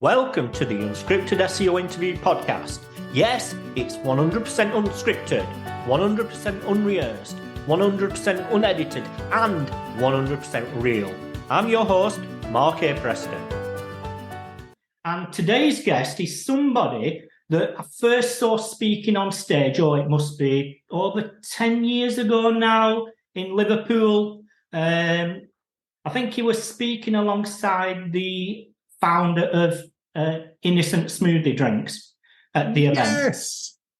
Welcome to the Unscripted SEO Interview Podcast. Yes, it's 100% unscripted, 100% unrehearsed, 100% unedited, and 100% real. I'm your host, Mark A Preston. And today's guest is somebody that I first saw speaking on stage, it must be over 10 years ago now, in Liverpool. I think he was speaking alongside the founder of Innocent Smoothie Drinks at the event.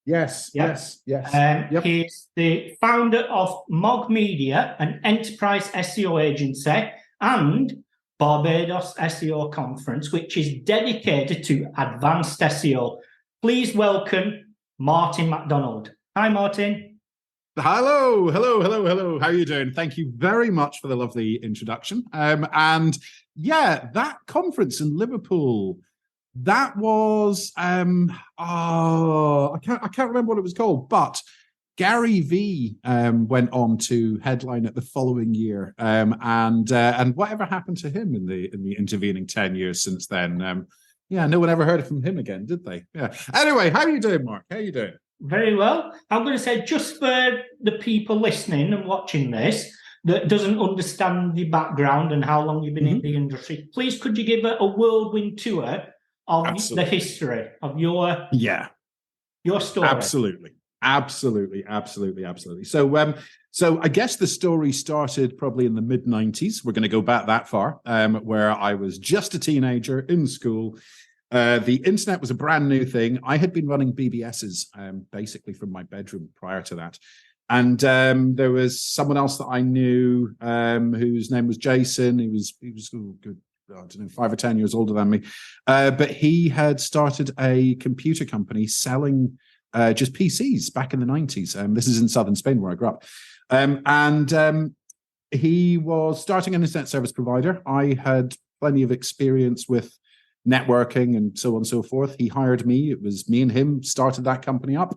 Yes. He's the founder of MOGmedia, an Enterprise SEO Agency, and Barbados SEO Conference, which is dedicated to advanced SEO. Please welcome Martin MacDonald. Hi, Martin. Hello. How are you doing? Thank you very much for the lovely introduction. And yeah, that conference in Liverpool, that was I can't remember what it was called, but Gary V went on to headline it the following year. And whatever happened to him in the intervening 10 years since then? No one ever heard from him again, did they? Yeah. Anyway, how are you doing, Mark? How are you doing? Very well. I'm going to say, just for the people listening and watching this that doesn't understand the background and how long you've been in the industry, please could you give a whirlwind tour of the history of your story? Absolutely. So I guess the story started probably in the mid-90s. We're going to go back that far, where I was just a teenager in school. The internet was a brand new thing. I had been running BBSs basically from my bedroom prior to that. And there was someone else that I knew whose name was Jason. He was good, I don't know, 5 or 10 years older than me. But he had started a computer company selling just PCs back in the 90s. This is in southern Spain where I grew up. He was starting an internet service provider. I had plenty of experience with networking and so on and so forth. He hired me. It was me and him started that company up.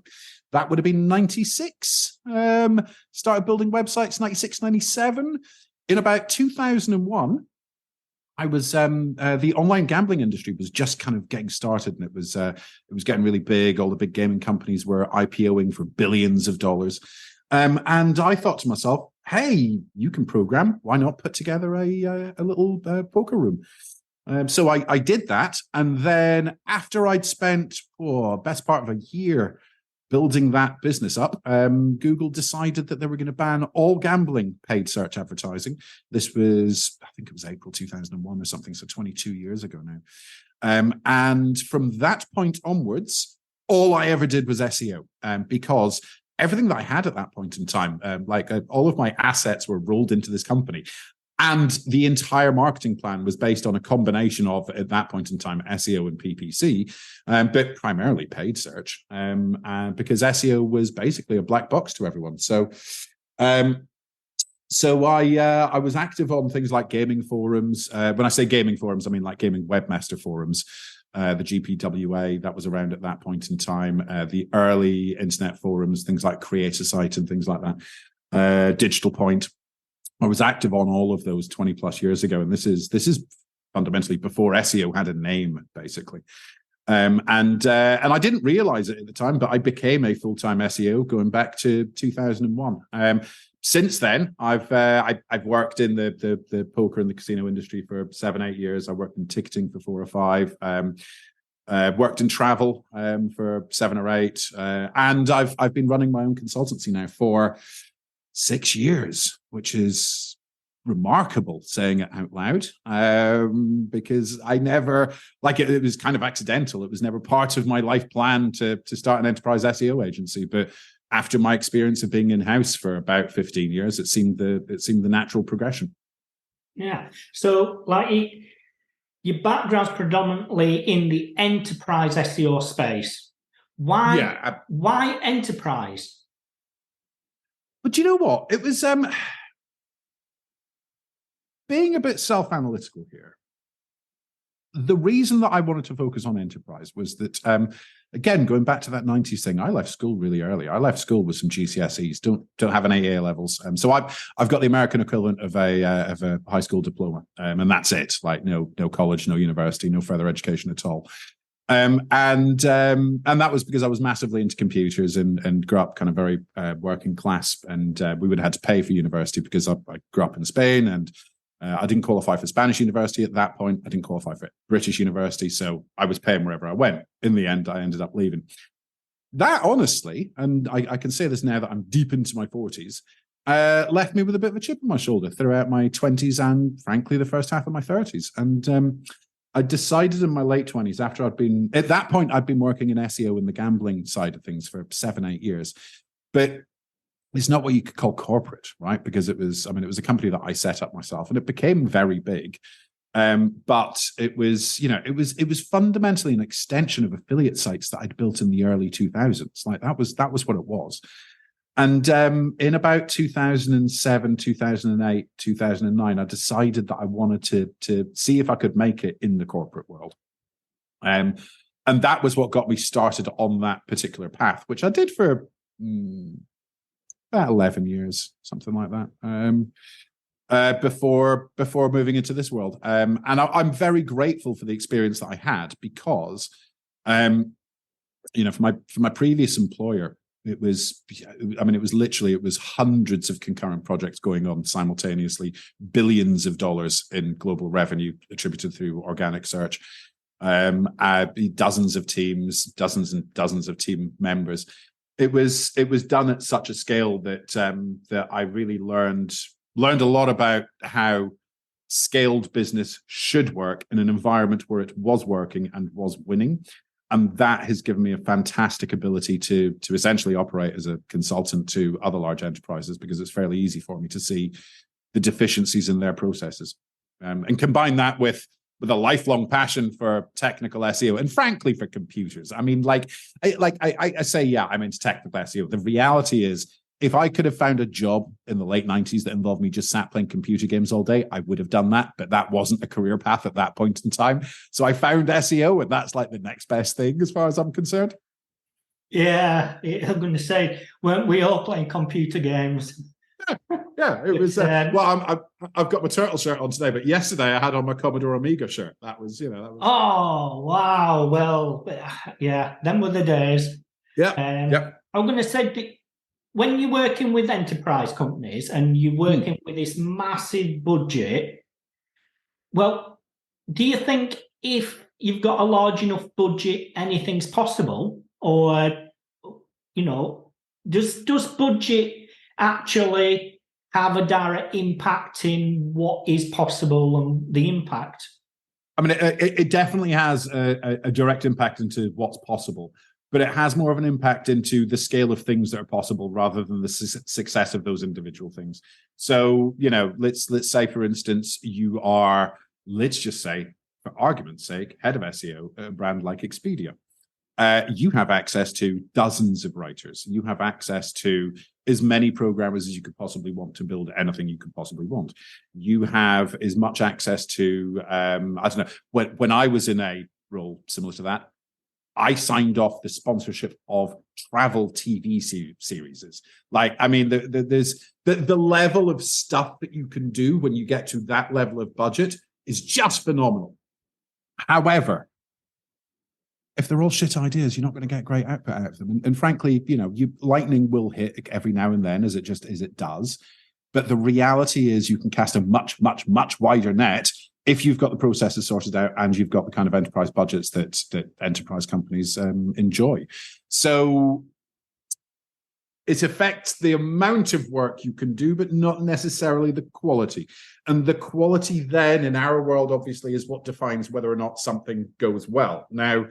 That would have been 96. Started building websites 96, 97. In about 2001, I was the online gambling industry was just kind of getting started, and it was getting really big. All the big gaming companies were IPOing for billions of dollars. And I thought to myself, hey, you can program. Why not put together a little poker room? So I did that. And then after I'd spent best part of a year building that business up, Google decided that they were going to ban all gambling paid search advertising. This was, I think it was April 2001 or something, so 22 years ago now. And from that point onwards, all I ever did was SEO, because everything that I had at that point in time, all of my assets were rolled into this company. And the entire marketing plan was based on a combination of, at that point in time, SEO and PPC, but primarily paid search, because SEO was basically a black box to everyone. So I was active on things like gaming forums. When I say gaming forums, I mean like gaming webmaster forums, the GPWA, that was around at that point in time, the early internet forums, things like Creator Site and things like that, Digital Point. I was active on all of those 20 plus years ago. And this is fundamentally before SEO had a name, basically. And I didn't realize it at the time, but I became a full-time SEO going back to 2001. Since then, I've worked in the poker and the casino industry for 7-8 years. I worked in ticketing for 4 or 5. Worked in travel for 7 or 8. And I've been running my own consultancy now for 6 years, which is remarkable saying it out loud, because I never, it was kind of accidental. It was never part of my life plan to start an enterprise SEO agency. But after my experience of being in-house for about 15 years, it seemed the natural progression. Yeah. So your background's predominantly in the enterprise SEO space. Why enterprise? But you know what? It was being a bit self-analytical here. the reason that I wanted to focus on enterprise was that, again, going back to that 90s thing, I left school really early. I left school with some GCSEs, don't have any AA levels. So I've got the American equivalent of a high school diploma, and that's it. Like no college, no university, no further education at all. And that was because I was massively into computers and grew up kind of very working class, and we would have had to pay for university because I grew up in Spain, and I didn't qualify for Spanish university at that point. I didn't qualify for British university, so I was paying wherever I went. In the end, I ended up leaving. That honestly, and I can say this now that I'm deep into my 40s, left me with a bit of a chip on my shoulder throughout my 20s and, frankly, the first half of my 30s. And I decided in my late 20s, after I'd been working in SEO in the gambling side of things for 7-8 years. But it's not what you could call corporate, right? Because it was a company that I set up myself, and it became very big. But it was fundamentally an extension of affiliate sites that I'd built in the early 2000s. Like that was what it was. And in about 2007, 2008, 2009, I decided that I wanted to see if I could make it in the corporate world. And that was what got me started on that particular path, which I did for about 11 years, something like that, before moving into this world. And I'm very grateful for the experience that I had because, for my previous employer, it was hundreds of concurrent projects going on simultaneously, billions of dollars in global revenue attributed through organic search, dozens of teams, dozens and dozens of team members. It was done at such a scale that I really learned a lot about how scaled business should work in an environment where it was working and was winning. And that has given me a fantastic ability to essentially operate as a consultant to other large enterprises, because it's fairly easy for me to see the deficiencies in their processes, and combine that with a lifelong passion for technical SEO and, frankly, for computers. I mean, I say, yeah, I'm into technical SEO. The reality is, if I could have found a job in the late 90s that involved me just sat playing computer games all day, I would have done that. But that wasn't a career path at that point in time. So I found SEO, and that's like the next best thing as far as I'm concerned. Yeah, I'm going to say, weren't we all playing computer games? Yeah, it was. I've got my turtle shirt on today, but yesterday I had on my Commodore Amiga shirt. That was. Oh, wow. Well, yeah, them were the days. Yeah. I'm going to say, when you're working with enterprise companies and you're working with this massive budget, well, do you think if you've got a large enough budget, anything's possible? Or, does budget actually have a direct impact in what is possible and the impact? I mean, it definitely has a direct impact into what's possible, but it has more of an impact into the scale of things that are possible rather than the success of those individual things. So, let's say, for instance, you are, let's just say, for argument's sake, head of SEO at a brand like Expedia. You have access to dozens of writers. You have access to as many programmers as you could possibly want to build anything you could possibly want. You have as much access to, I don't know, when I was in a role similar to that, I signed off the sponsorship of travel TV series. Like, I mean, there's the level of stuff that you can do when you get to that level of budget is just phenomenal. However, if they're all shit ideas, you're not going to get great output out of them. And frankly, lightning will hit every now and then, as it does. But the reality is, you can cast a much, much, much wider net if you've got the processes sorted out and you've got the kind of enterprise budgets that enterprise companies enjoy. So it affects the amount of work you can do, but not necessarily the quality. And the quality then, in our world, obviously, is what defines whether or not something goes well. Now,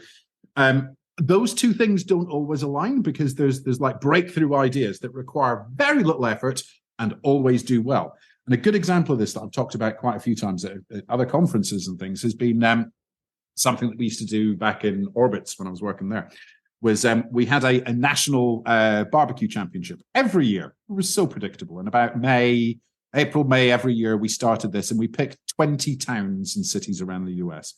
those two things don't always align, because there's like breakthrough ideas that require very little effort and always do well. And a good example of this that I've talked about quite a few times at other conferences and things has been something that we used to do back in Orbits when I was working there. Was we had a national barbecue championship every year. It was so predictable. And about April, May every year, we started this, and we picked 20 towns and cities around the US.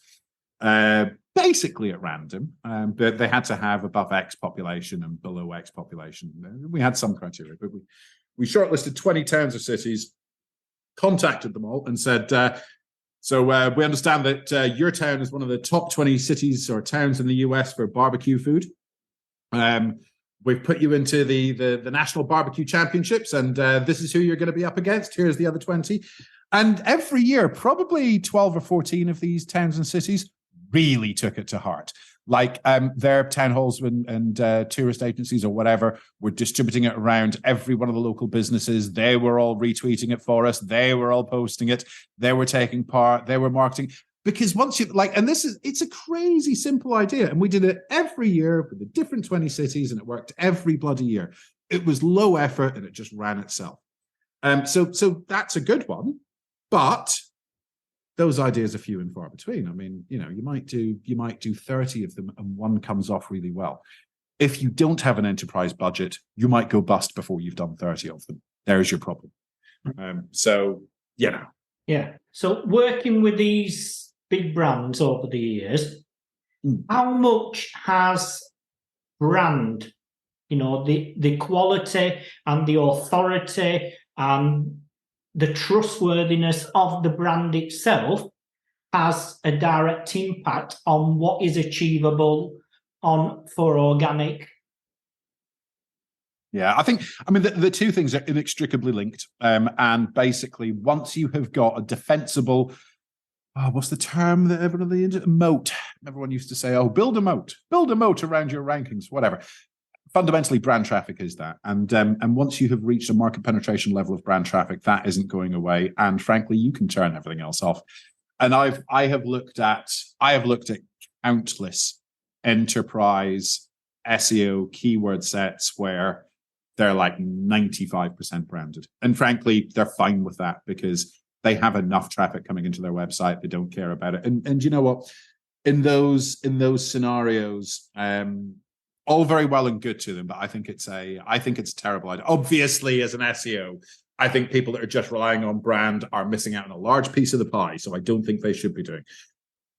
basically at random, but they had to have above X population and below X population. We had some criteria, but we shortlisted 20 towns or cities, contacted them all and said, we understand that your town is one of the top 20 cities or towns in the US for barbecue food. We've put you into the National Barbecue Championships, and this is who you're going to be up against. Here's the other 20. And every year, probably 12 or 14 of these towns and cities really took it to heart. Like their town halls and tourist agencies or whatever were distributing it around every one of the local businesses. They were all retweeting it for us. They were all posting it. They were taking part. They were marketing. Because once you it's a crazy simple idea. And we did it every year with the different 20 cities, and it worked every bloody year. It was low effort and it just ran itself. So that's a good one. But those ideas are few and far between. I mean, you might do 30 of them and one comes off really well. If you don't have an enterprise budget, you might go bust before you've done 30 of them. There's your problem. Yeah. So working with these big brands over the years, how much has brand, the quality and the authority and the trustworthiness of the brand itself has a direct impact on what is achievable for organic? Yeah, the two things are inextricably linked. And basically, once you have got a defensible, what's the term that moat? Everyone used to say, build a moat around your rankings, whatever. Fundamentally, brand traffic is that. And once you have reached a market penetration level of brand traffic, that isn't going away. And frankly, you can turn everything else off. And I have looked at countless enterprise SEO keyword sets where they're like 95% branded. And frankly, they're fine with that because they have enough traffic coming into their website. They don't care about it. And you know what? In those scenarios, all very well and good to them, but I think it's a terrible idea. Obviously, as an SEO, I think people that are just relying on brand are missing out on a large piece of the pie. So I don't think they should be doing.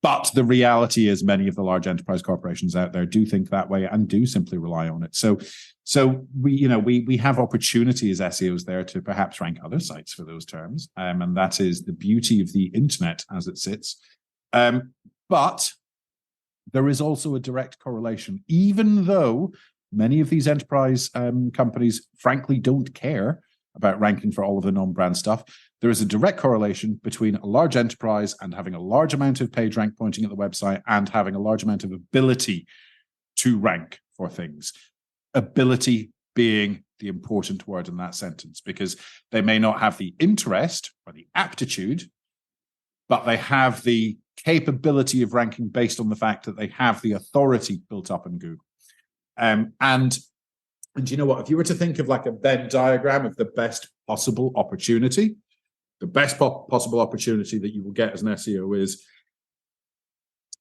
But the reality is many of the large enterprise corporations out there do think that way and do simply rely on it. So we have opportunity as SEOs there to perhaps rank other sites for those terms. And that is the beauty of the internet as it sits. But there is also a direct correlation, even though many of these enterprise companies, frankly, don't care about ranking for all of the non-brand stuff. There is a direct correlation between a large enterprise and having a large amount of page rank pointing at the website and having a large amount of ability to rank for things. Ability being the important word in that sentence, because they may not have the interest or the aptitude, but they have the capability of ranking based on the fact that they have the authority built up in Google. And you know what? If you were to think of like a Venn diagram of the best possible opportunity, the best possible opportunity that you will get as an SEO is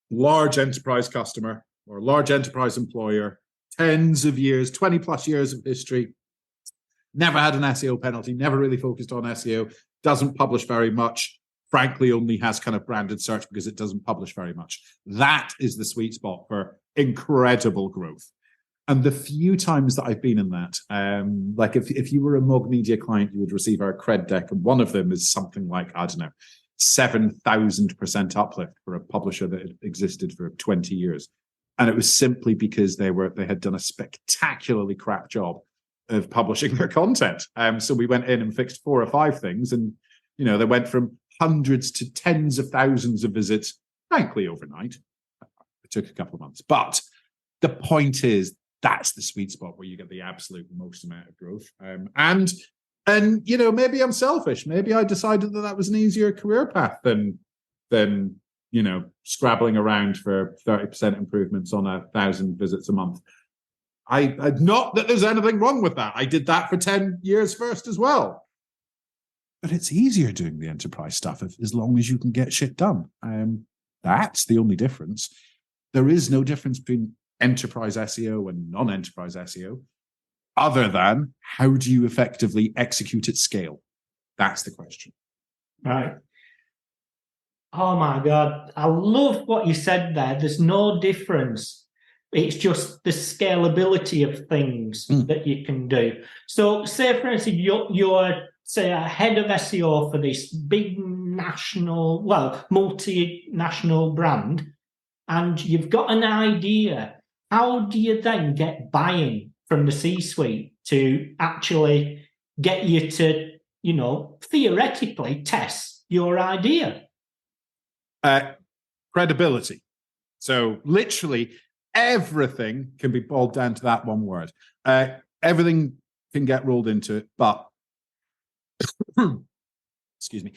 large enterprise customer or large enterprise employer, tens of years, 20 plus years of history, never had an SEO penalty, never really focused on SEO, doesn't publish very much, frankly, only has kind of branded search because it doesn't publish very much. That is the sweet spot for incredible growth. And the few times that I've been in that, like if you were a MOGmedia client, you would receive our cred deck. And one of them is something like, 7,000% uplift for a publisher that had existed for 20 years. And it was simply because they had done a spectacularly crap job of publishing their content. So we went in and fixed 4 or 5 things. And, they went from hundreds to tens of thousands of visits, frankly, overnight. It took a couple of months. But the point is, that's the sweet spot where you get the absolute most amount of growth. And maybe I'm selfish. Maybe I decided that was an easier career path than scrabbling around for 30% improvements on 1,000 visits a month. I not that there's anything wrong with that. I did that for 10 years first as well. But it's easier doing the enterprise stuff as long as you can get shit done. That's the only difference. There is no difference between enterprise SEO and non-enterprise SEO, other than how do you effectively execute at scale? That's the question. Right. Oh my God. I love what you said there. There's no difference. It's just the scalability of things that you can do. So, say, for instance, you're say, a head of SEO for this big national, well, multinational brand, and you've got an idea. How do you then get buy-in from the C-suite to actually get you to, theoretically test your idea? Credibility. So literally everything can be boiled down to that one word. Everything can get rolled into it, but excuse me,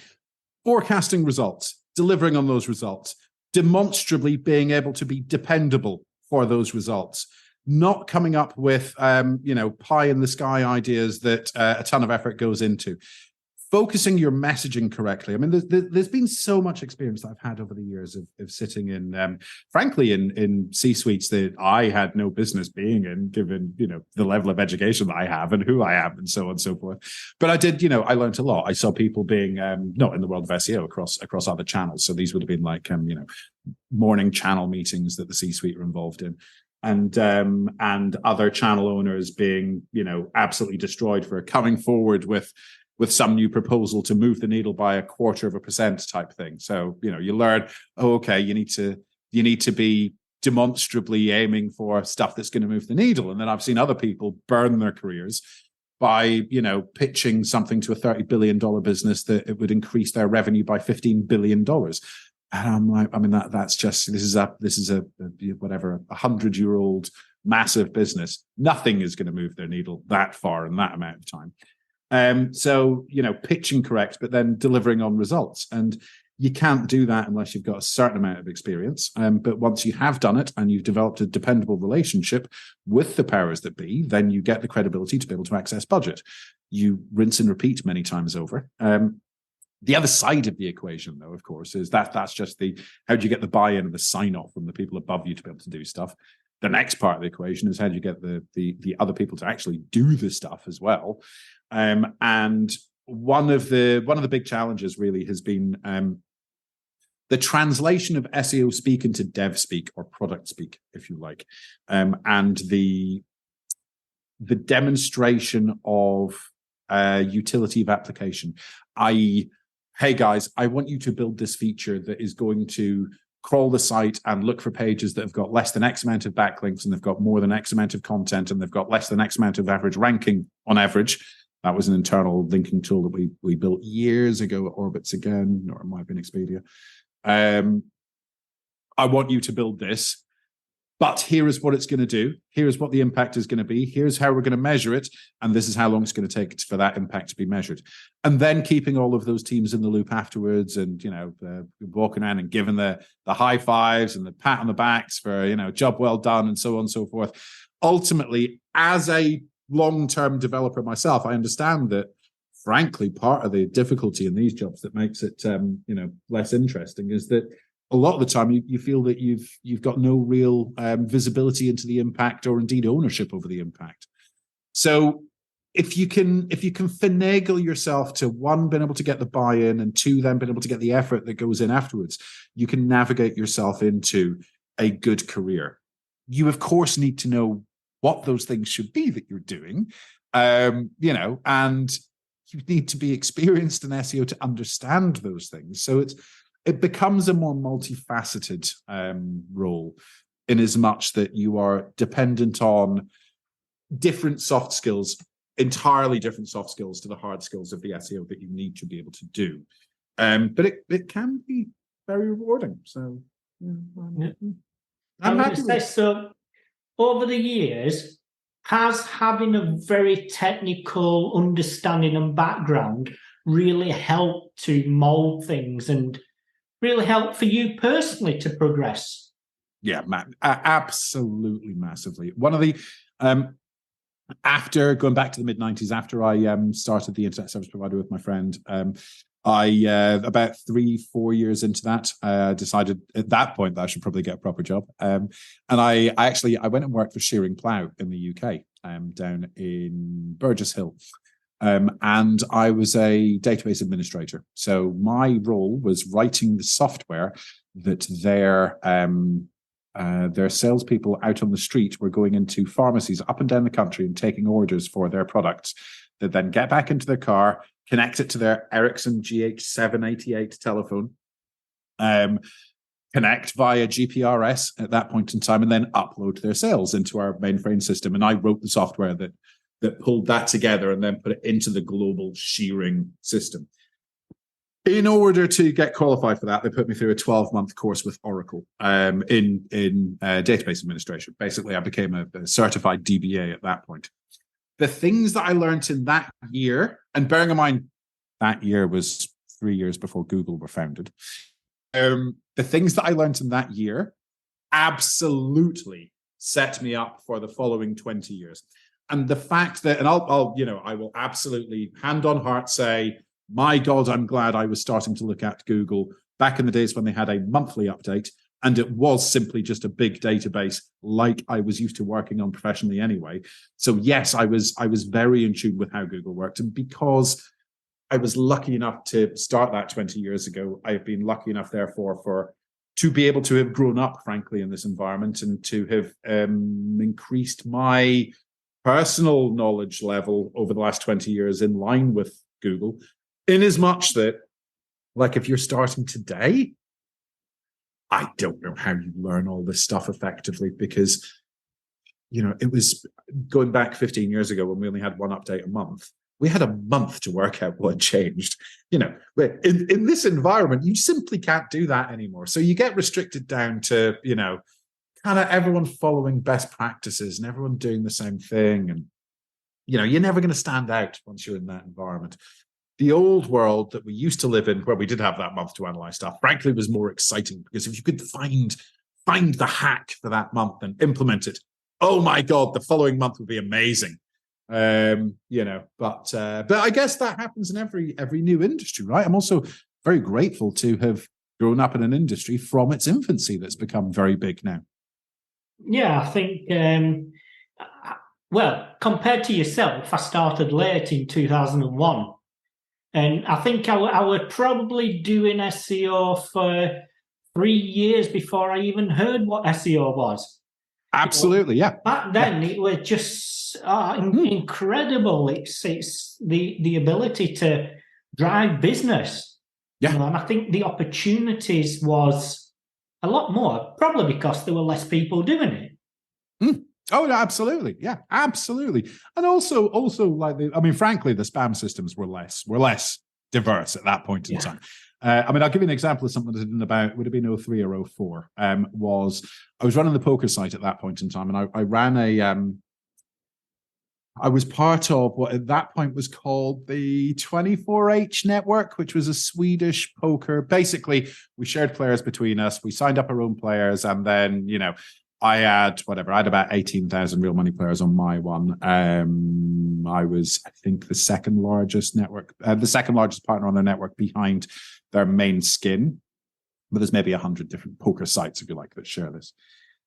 forecasting results, delivering on those results, demonstrably being able to be dependable for those results, not coming up with pie in the sky ideas that a ton of effort goes into. Focusing your messaging correctly. I mean, there's been so much experience that I've had over the years of sitting in, frankly, in C-suites that I had no business being in, given, the level of education that I have and who I am and so on and so forth. But I did, I learned a lot. I saw people being, not in the world of SEO, across other channels. So these would have been like, morning channel meetings that the C-suite were involved in. And other channel owners being, absolutely destroyed for coming forward with some new proposal to move the needle by 0.25% type thing. So, you learn, okay, you need to be demonstrably aiming for stuff that's going to move the needle. And then I've seen other people burn their careers by, pitching something to a $30 billion business that it would increase their revenue by $15 billion. And I'm like, I mean, this is a whatever, 100-year-old massive business. Nothing is going to move their needle that far in that amount of time. So, pitching correct, but then delivering on results. And you can't do that unless you've got a certain amount of experience. But once you have done it and you've developed a dependable relationship with the powers that be, then you get the credibility to be able to access budget. You rinse and repeat many times over. The other side of the equation, though, of course, is that's just how do you get the buy-in and the sign-off from the people above you to be able to do stuff. The next part of the equation is how do you get the other people to actually do the stuff as well. And one of the big challenges really has been the translation of SEO speak into dev speak or product speak, if you like, and the demonstration of utility of application, i.e., hey guys, I want you to build this feature that is going to crawl the site and look for pages that have got less than X amount of backlinks and they've got more than X amount of content and they've got less than X amount of average ranking on average. That was an internal linking tool that we built years ago at Orbitz again, or it might have been Expedia. I want you to build this, but here is what it's going to do. Here is what the impact is going to be. Here's how we're going to measure it. And this is how long it's going to take for that impact to be measured. And then keeping all of those teams in the loop afterwards and, walking around and giving the high fives and the pat on the backs for, job well done and so on and so forth. Ultimately, as a long-term developer myself, I understand that, frankly, part of the difficulty in these jobs that makes it, less interesting is that a lot of the time you feel that you've got no real visibility into the impact or indeed ownership over the impact. So if you can finagle yourself to one, being able to get the buy-in, and two, then being able to get the effort that goes in afterwards, you can navigate yourself into a good career. You, of course, need to know what those things should be that you're doing, and you need to be experienced in SEO to understand those things. So it becomes a more multifaceted role, in as much that you are dependent on different soft skills, entirely different soft skills to the hard skills of the SEO that you need to be able to do. But it can be very rewarding. So I'm happy with it. So over the years, has having a very technical understanding and background really helped to mold things and really helped for you personally to progress? Yeah, absolutely massively. One of the after going back to the mid-90s, after I started the internet service provider with my friend, I about 3-4 years into that, decided at that point that I should probably get a proper job. And I went and worked for Shearing Plough in the UK, down in Burgess Hill. And I was a database administrator. So my role was writing the software that their salespeople out on the street were going into pharmacies up and down the country and taking orders for their products. They then get back into their car, connect it to their Ericsson GH788 telephone, connect via GPRS at that point in time, and then upload their sales into our mainframe system. And I wrote the software that pulled that together and then put it into the global shearing system. In order to get qualified for that, they put me through a 12-month course with Oracle in database administration. Basically, I became a certified DBA at that point. The things that I learned in that year, and bearing in mind, that year was 3 years before Google were founded. The things that I learned in that year absolutely set me up for the following 20 years. And the fact that, and I will absolutely hand on heart say, my God, I'm glad I was starting to look at Google back in the days when they had a monthly update, and it was simply just a big database like I was used to working on professionally anyway. So yes, I was very in tune with how Google worked. And because I was lucky enough to start that 20 years ago, I've been lucky enough, therefore, to be able to have grown up, frankly, in this environment and to have increased my personal knowledge level over the last 20 years in line with Google, in as much that, like, if you're starting today, I don't know how you learn all this stuff effectively, because, it was going back 15 years ago when we only had one update a month. We had a month to work out what changed. In this environment, you simply can't do that anymore. So you get restricted down to, kind of everyone following best practices and everyone doing the same thing. And, you're never going to stand out once you're in that environment. The old world that we used to live in, where we did have that month to analyze stuff, frankly, was more exciting, because if you could find the hack for that month and implement it, oh my God, the following month would be amazing. But I guess that happens in every new industry, right? I'm also very grateful to have grown up in an industry from its infancy that's become very big now. Yeah, I think, compared to yourself, I started late in 2001. And I think I was probably doing SEO for 3 years before I even heard what SEO was. Absolutely, yeah. Back then, it was just incredible. It's the ability to drive business. Yeah. And I think the opportunities was a lot more, probably because there were less people doing it. Oh, absolutely. Yeah, absolutely. And also frankly, the spam systems were less diverse at that point in time. I'll give you an example of something that I did about, would have been 03 or 04, I was running the poker site at that point in time, and I ran I was part of what at that point was called the 24H network, which was a Swedish poker. Basically, we shared players between us. We signed up our own players, and then, I had about 18,000 real money players on my one. I was, I think, the second largest partner on their network behind their main skin. But there's maybe 100 different poker sites, if you like, that share this.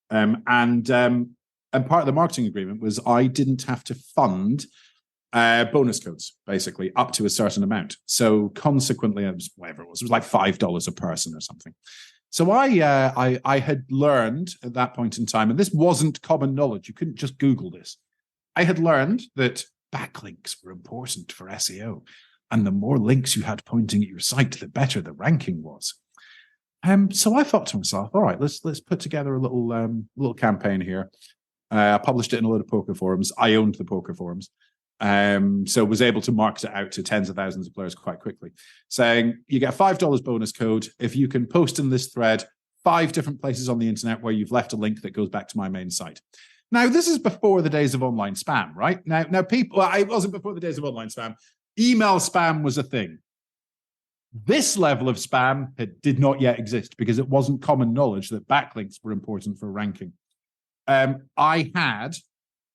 And part of the marketing agreement was I didn't have to fund bonus codes, basically, up to a certain amount. So consequently, it was whatever it was like $5 a person or something. So I had learned at that point in time, and this wasn't common knowledge. You couldn't just Google this. I had learned that backlinks were important for SEO, and the more links you had pointing at your site, the better the ranking was. So I thought to myself, all right, let's put together a little campaign here. I published it in a load of poker forums. I owned the poker forums. So was able to market it out to tens of thousands of players quite quickly, saying you get a $5 bonus code if you can post in this thread 5 different places on the internet where you've left a link that goes back to my main site. Now, this is before the days of online spam, right? Now people, it wasn't before the days of online spam. Email spam was a thing. This level of spam did not yet exist because it wasn't common knowledge that backlinks were important for ranking. I had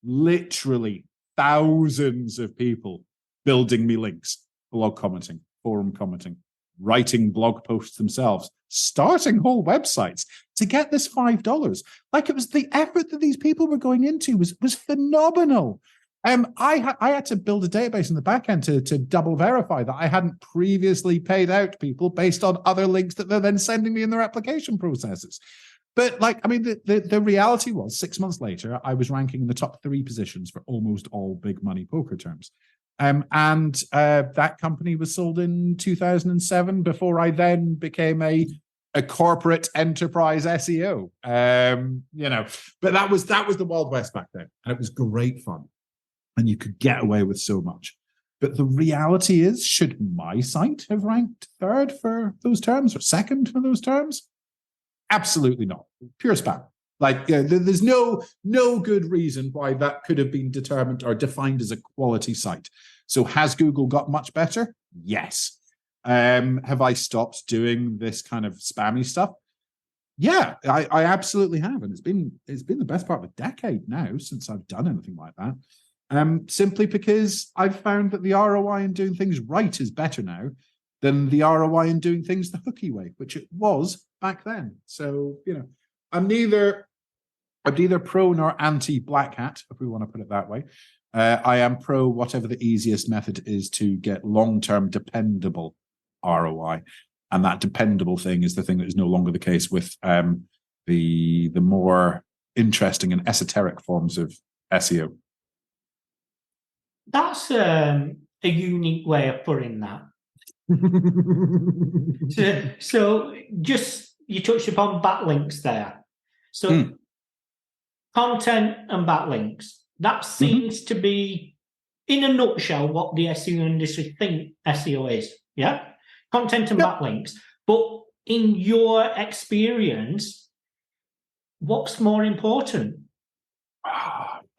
literally thousands of people building me links, blog commenting, forum commenting, writing blog posts themselves, starting whole websites to get this $5. Like, it was the effort that these people were going into was phenomenal. I had to build a database in the back end to double verify that I hadn't previously paid out people based on other links that they're then sending me in their application processes. But the reality was 6 months later, I was ranking in the top 3 positions for almost all big money poker terms. That company was sold in 2007 before I then became a corporate enterprise SEO. But that was the Wild West back then. And it was great fun. And you could get away with so much. But the reality is, should my site have ranked 3rd for those terms or 2nd for those terms? Absolutely not. Pure spam. There's no good reason why that could have been determined or defined as a quality site. So has Google got much better? Yes. Have I stopped doing this kind of spammy stuff? Yeah, I absolutely have. And it's been the best part of a decade now since I've done anything like that. Simply because I've found that the ROI in doing things right is better now than the ROI in doing things the hooky way, which it was back then. So, I'm neither pro nor anti black hat, if we want to put it that way. I am pro whatever the easiest method is to get long-term dependable ROI. And that dependable thing is the thing that is no longer the case with the more interesting and esoteric forms of SEO. That's a unique way of putting that. so just, you touched upon backlinks there. So content and backlinks, that seems to be, in a nutshell, what the SEO industry think SEO is. Yeah? Content and backlinks. But in your experience, what's more important?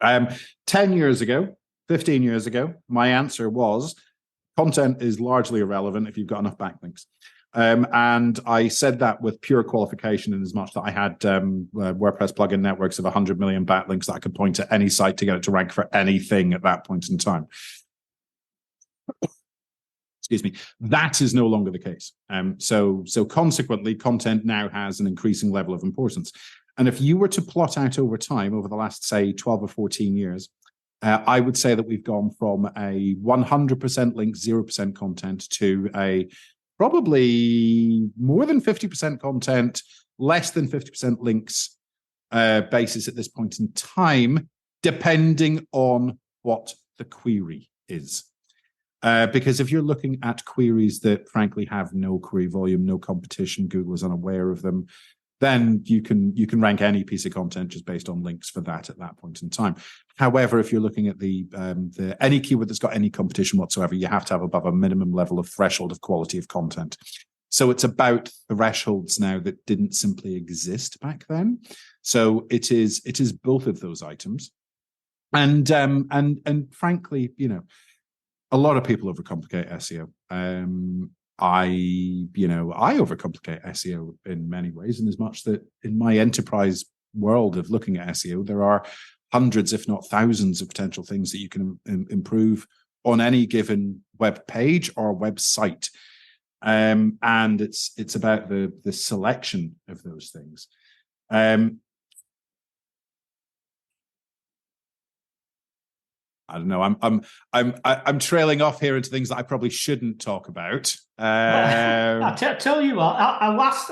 10 years ago, 15 years ago, my answer was content is largely irrelevant if you've got enough backlinks. And I said that with pure qualification, in as much that I had WordPress plugin networks of 100 million backlinks that I could point to any site to get it to rank for anything at that point in time. Excuse me. That is no longer the case. So consequently, content now has an increasing level of importance. And if you were to plot out over time, over the last, say, 12 or 14 years, I would say that we've gone from a 100% link, 0% content to a probably more than 50% content, less than 50% links basis at this point in time, depending on what the query is. Because if you're looking at queries that frankly have no query volume, no competition, Google is unaware of them, then you can rank any piece of content just based on links for that at that point in time. However, if you're looking at the any keyword that's got any competition whatsoever, you have to have above a minimum level of threshold of quality of content. So it's about thresholds now that didn't simply exist back then. So it is both of those items, and frankly, a lot of people overcomplicate SEO. I overcomplicate SEO in many ways, in as much that in my enterprise world of looking at SEO, there are hundreds, if not thousands, of potential things that you can improve on any given web page or website. And it's about the selection of those things. I don't know. I'm trailing off here into things that I probably shouldn't talk about. I'll tell you what. I'll ask.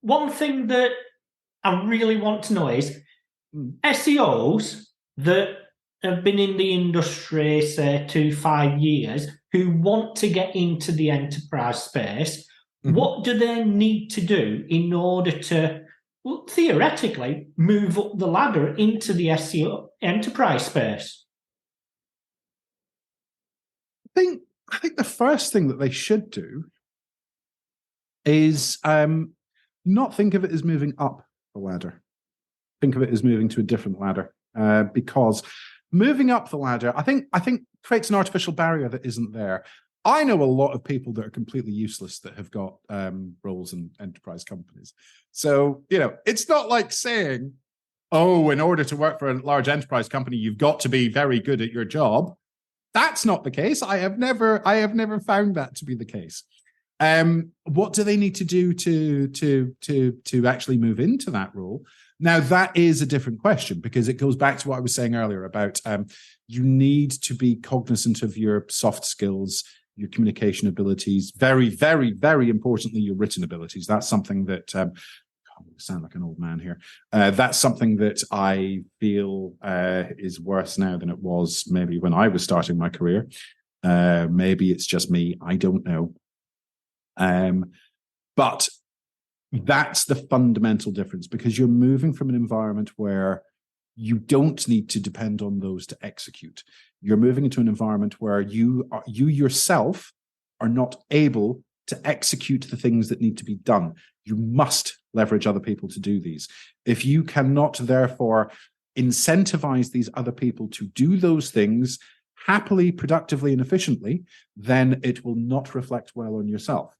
One thing that I really want to know is SEOs that have been in the industry, say 2-5 years, who want to get into the enterprise space. What do they need to do in order to, theoretically, move up the ladder into the SEO enterprise space? I think the first thing that they should do is not think of it as moving up the ladder. Think of it as moving to a different ladder, because moving up the ladder, I think creates an artificial barrier that isn't there. I know a lot of people that are completely useless that have got roles in enterprise companies. So, it's not like saying, oh, in order to work for a large enterprise company, you've got to be very good at your job. That's not the case. I have never found that to be the case. What do they need to do to actually move into that role? Now, that is a different question because it goes back to what I was saying earlier about you need to be cognizant of your soft skills, your communication abilities, very, very, very importantly, your written abilities. That's something that, I sound like an old man here. That's something that I feel is worse now than it was maybe when I was starting my career. Maybe it's just me. I don't know. But that's the fundamental difference because you're moving from an environment where you don't need to depend on those to execute. You're moving into an environment where you yourself are not able to execute the things that need to be done. You must leverage other people to do these. If you cannot, therefore, incentivize these other people to do those things happily, productively, and efficiently, then it will not reflect well on yourself.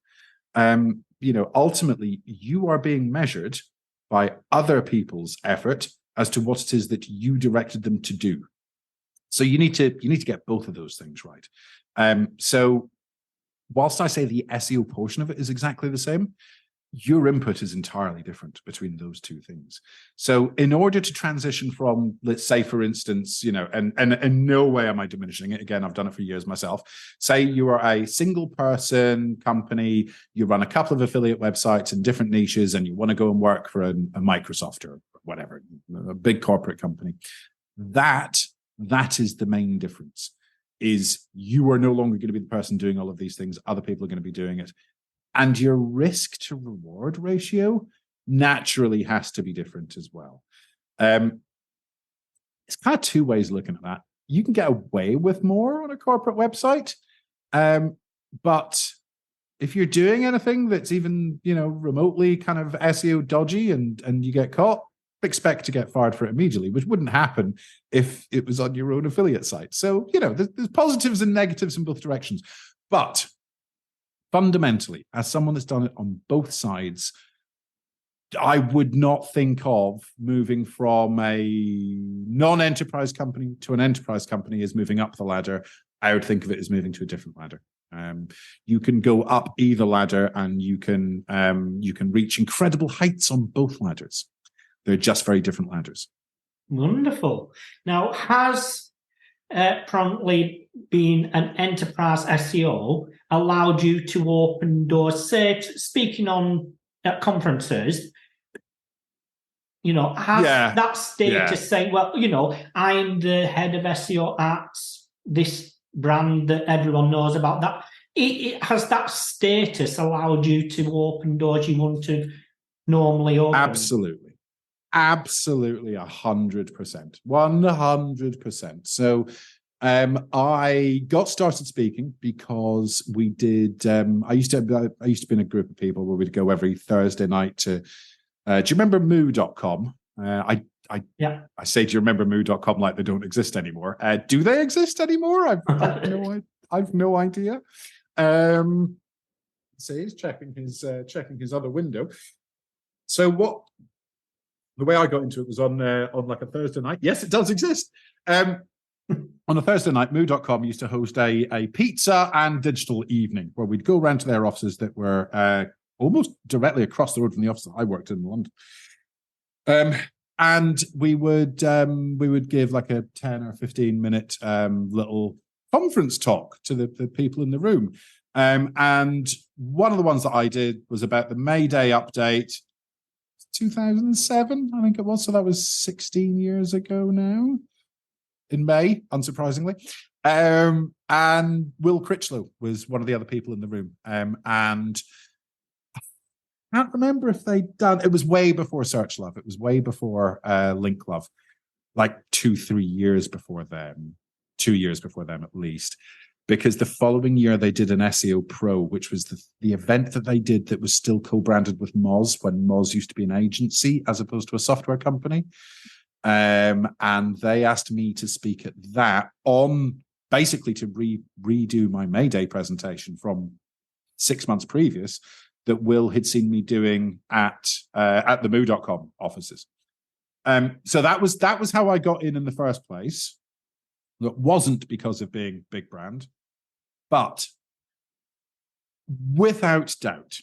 Ultimately, you are being measured by other people's effort as to what it is that you directed them to do. So you need to get both of those things right. So whilst I say the SEO portion of it is exactly the same, your input is entirely different between those two things. So in order to transition from, let's say, for instance, and in no way am I diminishing it. Again, I've done it for years myself. Say you are a single person company, you run a couple of affiliate websites in different niches, and you want to go and work for a Microsoft or whatever, a big corporate company. That is the main difference, is you are no longer going to be the person doing all of these things. Other people are going to be doing it. And your risk to reward ratio naturally has to be different as well. It's kind of two ways of looking at that. You can get away with more on a corporate website. But if you're doing anything that's even, remotely kind of SEO dodgy and you get caught, expect to get fired for it immediately, which wouldn't happen if it was on your own affiliate site. So, there's positives and negatives in both directions. But fundamentally, as someone that's done it on both sides, I would not think of moving from a non-enterprise company to an enterprise company as moving up the ladder. I would think of it as moving to a different ladder. You can go up either ladder, and you can reach incredible heights on both ladders. They're just very different ladders. Wonderful. Now, has promptly being an enterprise SEO allowed you to open doors, say, speaking on at conferences, has that status saying, well, I'm the head of SEO at this brand that everyone knows about, that it has that status allowed you to open doors you want to normally open? Absolutely 100%. So I got started speaking because we did. I used to be in a group of people where we'd go every Thursday night to. Do you remember moo.com? I say, do you remember moo.com like they don't exist anymore? Do they exist anymore? I've no idea. So he's checking his other window. So the way I got into it was on like a Thursday night. Yes, it does exist. On a Thursday night, moo.com used to host a pizza and digital evening where we'd go around to their offices that were almost directly across the road from the office that I worked in London. And we would give like a 10 or 15 minute little conference talk to the people in the room. And one of the ones that I did was about the May Day update, 2007, I think it was. So that was 16 years ago now, in May, unsurprisingly. And Will Critchlow was one of the other people in the room. And I can't remember if they'd done, it was way before Search Love. It was way before Link Love, like 2-3 years before them, 2 years before them at least. Because the following year they did an SEO Pro, which was the event that they did that was still co-branded with Moz, when Moz used to be an agency as opposed to a software company. And they asked me to speak at that on basically to redo my May Day presentation from 6 months previous that Will had seen me doing at the moo.com offices. So that was how I got in the first place. That wasn't because of being big brand, but without doubt,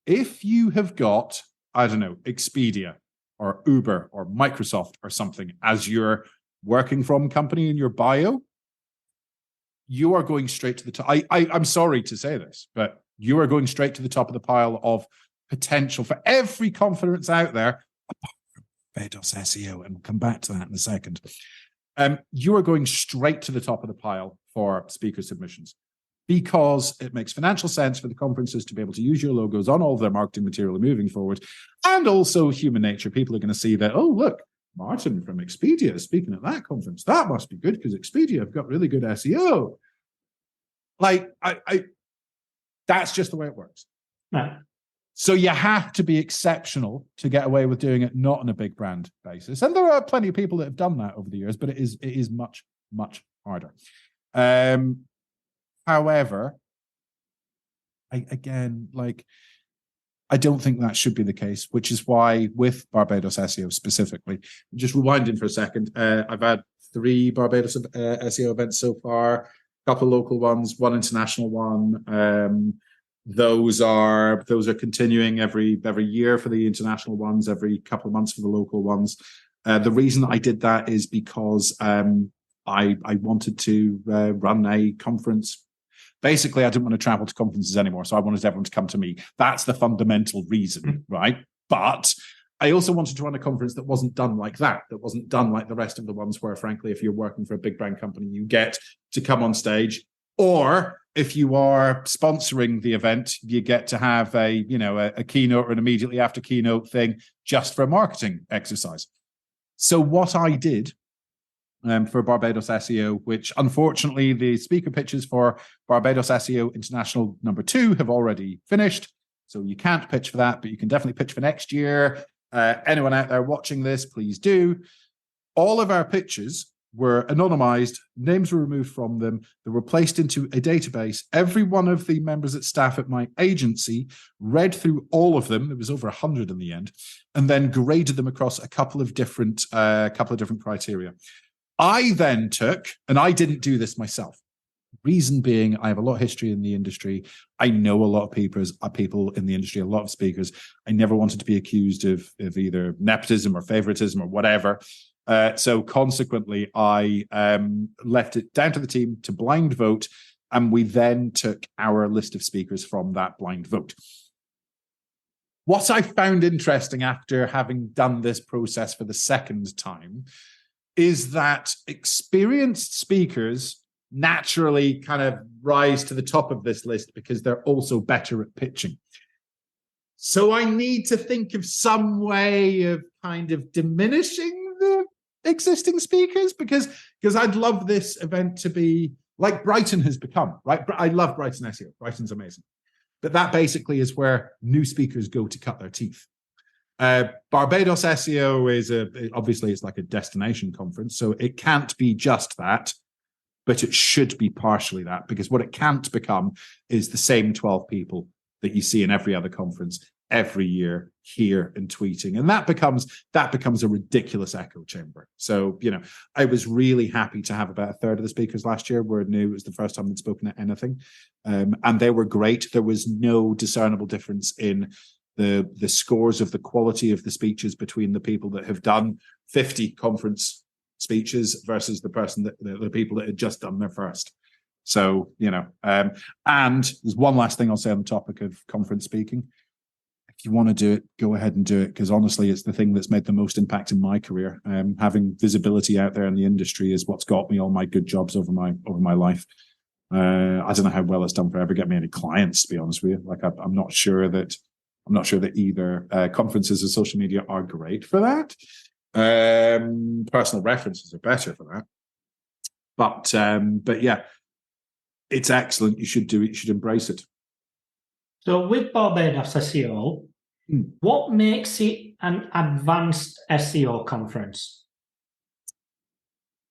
if you have got, I don't know, Expedia or Uber or Microsoft or something as your working from company in your bio, you are going straight to the top. I'm sorry to say this, but you are going straight to the top of the pile of potential for every conference out there, apart from Barbados SEO, and we'll come back to that in a second. You are going straight to the top of the pile for speaker submissions because it makes financial sense for the conferences to be able to use your logos on all of their marketing material moving forward. And also human nature. People are going to see that, oh, look, Martin from Expedia is speaking at that conference. That must be good because Expedia have got really good SEO. Like, that's just the way it works. Right. So you have to be exceptional to get away with doing it not on a big brand basis. And there are plenty of people that have done that over the years, but it is much, much harder. However, I don't think that should be the case, which is why with Barbados SEO specifically, just rewinding for a second, I've had 3 Barbados SEO events so far, a couple of local ones, one international one. Those are continuing every year for the international ones, every couple of months for the local ones. The reason I did that is because I wanted to run a conference. Basically, I didn't want to travel to conferences anymore, so I wanted everyone to come to me. That's the fundamental reason, right? But I also wanted to run a conference that wasn't done like that wasn't done like the rest of the ones where, frankly, if you're working for a big brand company, you get to come on stage, or if you are sponsoring the event, you get to have a keynote or an immediately after keynote thing just for a marketing exercise. So what I did for Barbados SEO, which unfortunately the speaker pitches for Barbados SEO International #2 have already finished. So you can't pitch for that, but you can definitely pitch for next year. Anyone out there watching this, please do. All of our pitches were anonymized, names were removed from them, they were placed into a database. Every one of the members at staff at my agency read through all of them, there was over 100 in the end, and then graded them across a couple of different criteria. I then took, and I didn't do this myself, reason being, I have a lot of history in the industry. I know a lot of people in the industry, a lot of speakers. I never wanted to be accused of either nepotism or favoritism or whatever. So consequently, I left it down to the team to blind vote, and we then took our list of speakers from that blind vote. What I found interesting after having done this process for the second time is that experienced speakers naturally kind of rise to the top of this list because they're also better at pitching. So I need to think of some way of kind of diminishing the existing speakers because I'd love this event to be like Brighton has become, right? I love Brighton SEO. Brighton's amazing. But that basically is where new speakers go to cut their teeth. Barbados SEO is obviously it's like a destination conference, so it can't be just that, but it should be partially that, because what it can't become is the same 12 people that you see in every other conference every year here and tweeting, and that becomes a ridiculous echo chamber. So I was really happy to have about a third of the speakers last year were new. It was the first time they'd spoken at anything, and they were great. There was no discernible difference in the scores of the quality of the speeches between the people that have done 50 conference speeches versus the people that had just done their first. So, and there's one last thing I'll say on the topic of conference speaking. If you want to do it, go ahead and do it, because honestly, it's the thing that's made the most impact in my career. Having visibility out there in the industry is what's got me all my good jobs over my life. I don't know how well it's done for ever get me any clients, to be honest with you. Like I'm not sure that either conferences or social media are great for that. Personal references are better for that. But yeah, it's excellent. You should do it. You should embrace it. So with Barbados SEO, what makes it an advanced SEO conference?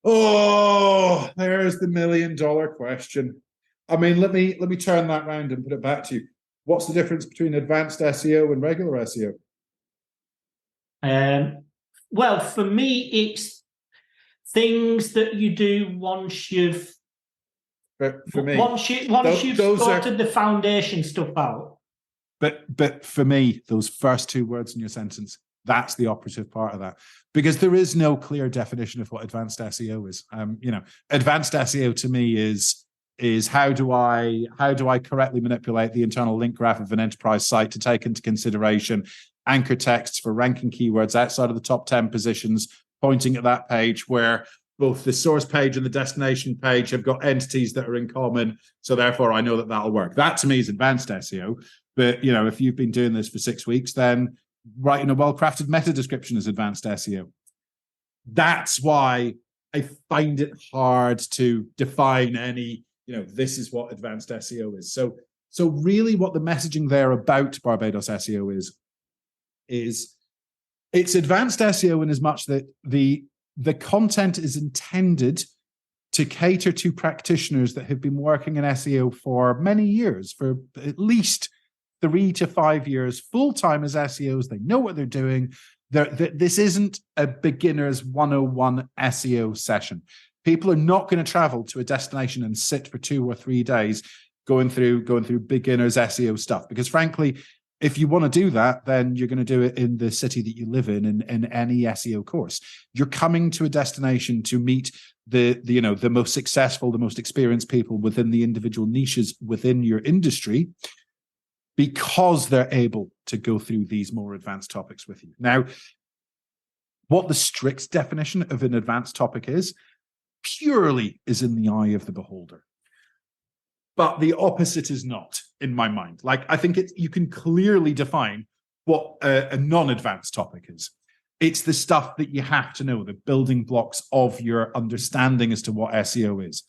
Oh, there's the $1 million question. I mean, let me turn that round and put it back to you. What's the difference between advanced SEO and regular SEO? Well, for me, it's things that you do once you've sorted the foundation stuff out. But for me, those first 2 words in your sentence, That's the operative part of that, because there is no clear definition of what advanced SEO is. Advanced SEO to me is how do I correctly manipulate the internal link graph of an enterprise site to take into consideration anchor texts for ranking keywords outside of the top 10 positions, pointing at that page where both the source page and the destination page have got entities that are in common. So therefore, I know that that'll work. That to me is advanced SEO. But if you've been doing this for 6 weeks, then writing a well-crafted meta description is advanced SEO. That's why I find it hard to define any, this is what advanced SEO is. So really what the messaging there about Barbados SEO is it's advanced SEO in as much that the content is intended to cater to practitioners that have been working in SEO for many years, for at least 3 to 5 years, full-time as SEOs. They know what they're doing. This isn't a beginner's 101 SEO session. People are not going to travel to a destination and sit for 2 or 3 days going through beginner's SEO stuff, because frankly, if you want to do that, then you're going to do it in the city that you live in any SEO course. You're coming to a destination to meet the most successful, the most experienced people within the individual niches within your industry, because they're able to go through these more advanced topics with you. Now, what the strict definition of an advanced topic is purely is in the eye of the beholder. But the opposite is not, in my mind. Like, I think you can clearly define what a non-advanced topic is. It's the stuff that you have to know, the building blocks of your understanding as to what SEO is.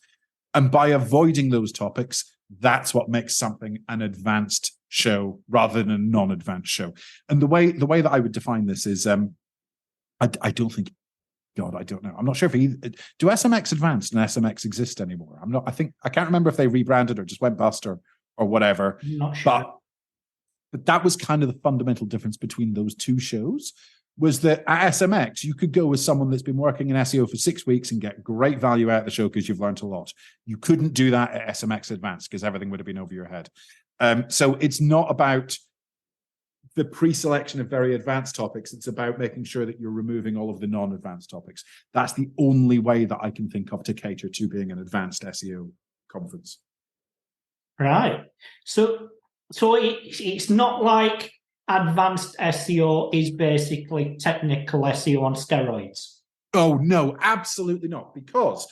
And by avoiding those topics, that's what makes something an advanced show rather than a non-advanced show. And the way that I would define this is, I don't think, God, I don't know. I'm not sure if do SMX Advanced and SMX exist anymore. I can't remember if they rebranded or just went bust or whatever. Not sure. But that was kind of the fundamental difference between those two shows, was that at SMX, you could go with someone that's been working in SEO for 6 weeks and get great value out of the show because you've learned a lot. You couldn't do that at SMX Advanced because everything would have been over your head. So it's not about the pre-selection of very advanced topics. It's about making sure that you're removing all of the non-advanced topics. That's the only way that I can think of to cater to being an advanced SEO conference. Right. So it's not like advanced SEO is basically technical SEO on steroids. Oh, no, absolutely not. Because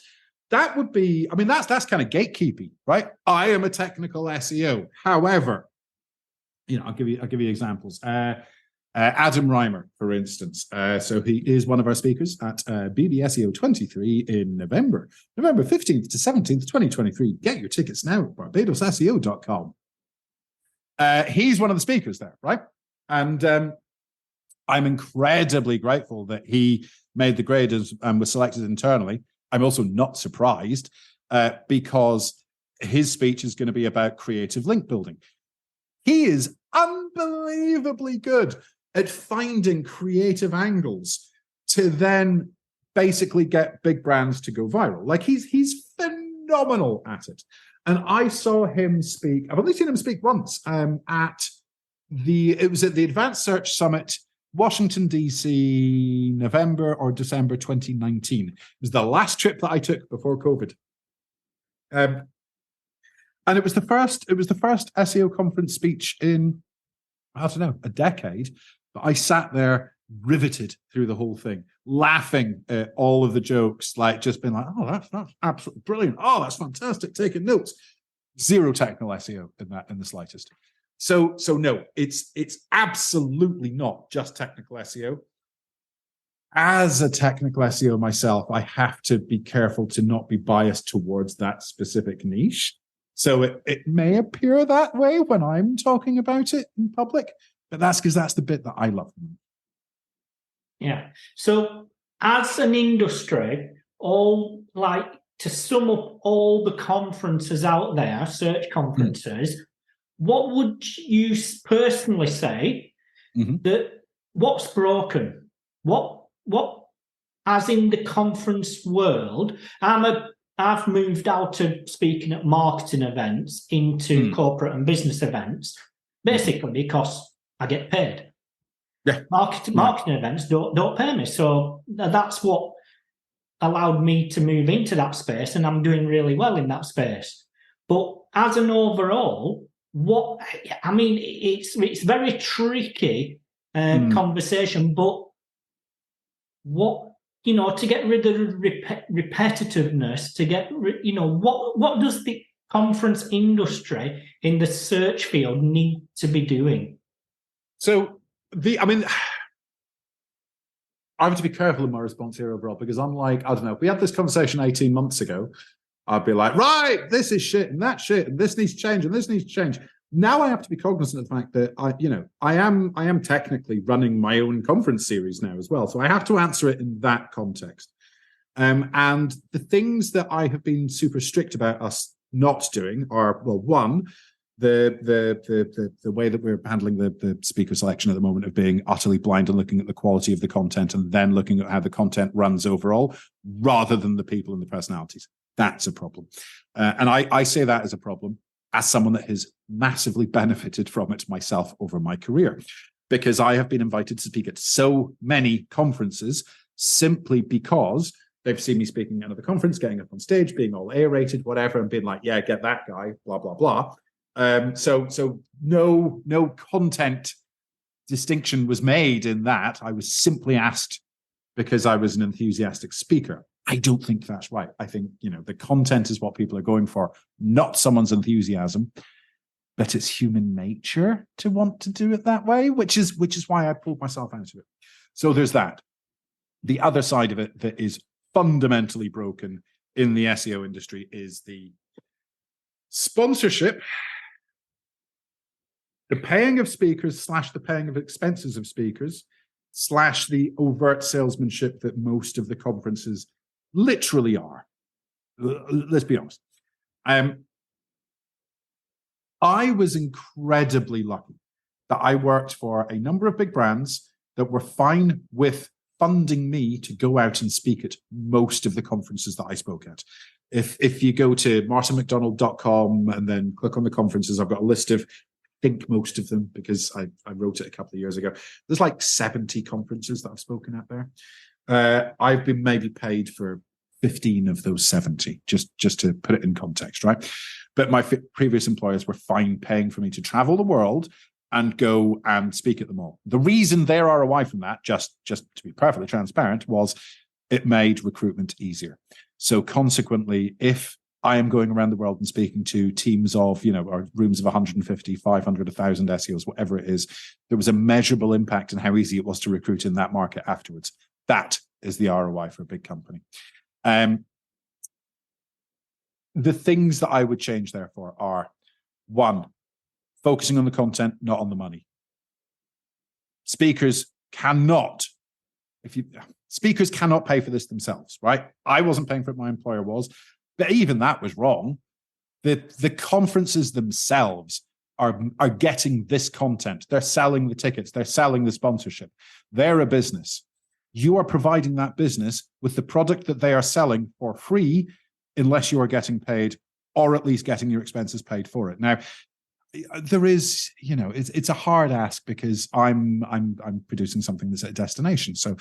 that would be, that's kind of gatekeeping, right? I am a technical SEO. However, I'll give you examples. Adam Reimer, for instance. So he is one of our speakers at BBSEO 23 in November 15th to 17th, 2023. Get your tickets now at BarbadosSEO.com. He's one of the speakers there, right? And I'm incredibly grateful that he made the grade and was selected internally. I'm also not surprised because his speech is going to be about creative link building. He is unbelievably good at finding creative angles to then basically get big brands to go viral. Like he's phenomenal at it. And I saw him speak. I've only seen him speak once at the Advanced Search Summit, Washington, D.C., November or December 2019. It was the last trip that I took before COVID. And it was the first SEO conference speech in, I don't know, a decade. But I sat there riveted through the whole thing, laughing at all of the jokes, like just being like, oh, that's absolutely brilliant. Oh, that's fantastic. Taking notes. Zero technical SEO in the slightest. So no, it's absolutely not just technical SEO. As a technical SEO myself, I have to be careful to not be biased towards that specific niche. So it may appear that way when I'm talking about it in public, but that's because that's the bit that I love. Yeah. So as an industry, to sum up all the conferences out there, search conferences, what would you personally say that what's broken? What as in the conference world, I've moved out of speaking at marketing events into corporate and business events, basically because I get paid. Yeah. Marketing events don't pay me. So that's what allowed me to move into that space, and I'm doing really well in that space. But as an overall, it's very tricky conversation, but to get rid of repetitiveness, to get what does the conference industry in the search field need to be doing? So I have to be careful in my response here overall, because I'm like, I don't know, if we had this conversation 18 months ago, I'd be like, right, this is shit and that shit, and this needs to change and this needs to change. Now I have to be cognizant of the fact that I am technically running my own conference series now as well. So I have to answer it in that context. And the things that I have been super strict about us not doing are, well, one, the way that we're handling the speaker selection at the moment of being utterly blind and looking at the quality of the content and then looking at how the content runs overall, rather than the people and the personalities. That's a problem. And I say that as a problem as someone that has massively benefited from it myself over my career, because I have been invited to speak at so many conferences simply because they've seen me speaking at another conference, getting up on stage, being all A-rated, whatever, and being like, yeah, get that guy, blah, blah, blah. So no content distinction was made in that. I was simply asked because I was an enthusiastic speaker. I don't think that's right. I think, the content is what people are going for, not someone's enthusiasm, but it's human nature to want to do it that way, which is why I pulled myself out of it. So there's that. The other side of it that is fundamentally broken in the SEO industry is the sponsorship, the paying of speakers / the paying of expenses of speakers / the overt salesmanship that most of the conferences literally are. Let's be honest. I was incredibly lucky that I worked for a number of big brands that were fine with funding me to go out and speak at most of the conferences that I spoke at. If you go to martinmacdonald.com and then click on the conferences, I've got a list of, I think, most of them, because I wrote it a couple of years ago. There's like 70 conferences that I've spoken at there. I've been maybe paid for 15 of those 70, just to put it in context, right? But my previous employers were fine paying for me to travel the world and go and speak at them all. The reason their ROI from that, just to be perfectly transparent, was it made recruitment easier. So consequently, if I am going around the world and speaking to teams of, or rooms of 150, 500, 1,000 SEOs, whatever it is, there was a measurable impact on how easy it was to recruit in that market afterwards. That is the ROI for a big company. The things that I would change, therefore, are, one, focusing on the content, not on the money. Speakers cannot pay for this themselves, right? I wasn't paying for it, my employer was, but even that was wrong. The conferences themselves are getting this content. They're selling the tickets. They're selling the sponsorship. They're a business. You are providing that business with the product that they are selling for free, unless you are getting paid, or at least getting your expenses paid for it. Now, there is, it's a hard ask, because I'm producing something that's at a destination, so